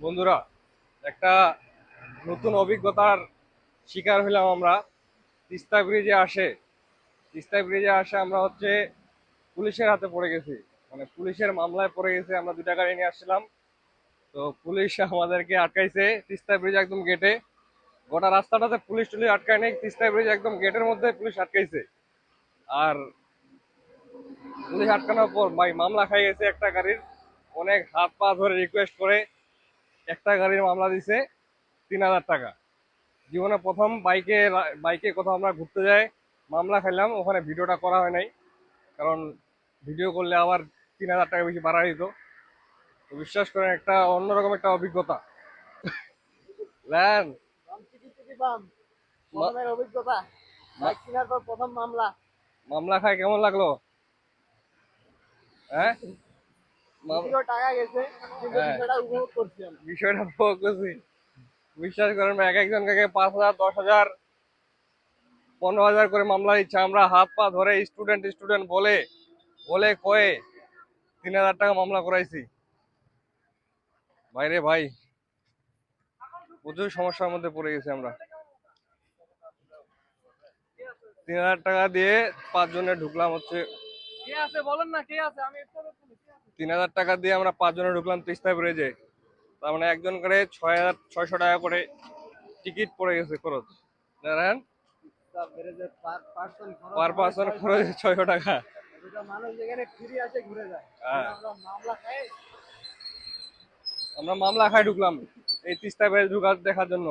বন্ধুরা, একটা নতুন অভিজ্ঞতার শিকার হইলাম আমরা। তিস্তা ব্রিজে আসে তিস্তা ব্রিজে আসে আমরা পুলিশের হাতে পড়ে গেছি। মানে পুলিশের মামলায় পড়ে গেছি। আমরা 2 টাকা নিয়ে আসছিলাম, তো পুলিশ আমাদেরকে আটকাইছে তিস্তা ব্রিজ একদম গেটে। গোটা রাস্তাটাতে পুলিশ টুলিশ আটকায় নেই, তিস্তা ব্রিজ একদম গেটের মধ্যে পুলিশ আটকাইছে। আর পুলিশ আটকানোর পর ভাই মামলা খাই গেছে একটা গাড়ির। অনেক হাত পা ধরে রিকোয়েস্ট করে একটা গাড়ির মামলা দিছে 3,000 টাকা। জীবনে প্রথম বাইকে বাইকে কোথাও আমরা ঘুরতে যাই মামলা খাইলাম, ওখানে ভিডিওটা করা হয় নাই, কারণ ভিডিও করলে আবার 3,000 টাকা বেশি বাড়া দিত। তো বিশ্বাস করেন, একটা অন্যরকম একটা অভিজ্ঞতা। ল্যান প্রথমের অভিজ্ঞতা, বাইক কেনার পর প্রথম মামলা। মামলা খায় কেমন লাগলো? হ্যাঁ, যদিও টাকা গেছে, কিন্তু হ্যাঁ, বিষয়টা উপভোগ করছি আমি। বিষয়টা উপভোগ করছি। বিশ্বাস করেন, এক একজন কাকে 5,000, 10,000, 15,000 করে মামলা দিচ্ছে। আমরা হাত পা ধরে স্টুডেন্ট স্টুডেন্ট বলে বলে কয়ে 3,000 টাকা মামলা করাইছি। ভাইরে ভাই, প্রচুর সমস্যার মধ্যে পড়ে গেছি আমরা। 3,000 টাকা দিয়ে 5 জনে ঢুকলাম কে আছে বলেন না, কে আছে? আমি একটু 3,000 টাকা দিয়ে আমরা 5 জনে ঢুকলাম তিস্তা ব্রিজে। তার মানে একজন করে 6,600 টাকা করে টিকিট পড়ে গেছে খরচ। জানেন, বেড়ে যায়, পার পার্সন খরচ পার আমাদের পার্সন 600 খরচ টাকা। 600 টাকা। দুটো মানুষ যেখানে ফ্রি আসে ঘুরে যায়, হ্যাঁ, আমরা মামলা খাই। আমরা মামলা খাই ঢুকলাম এই তিস্তা ব্রিজ ঢুকার দেখার জন্য।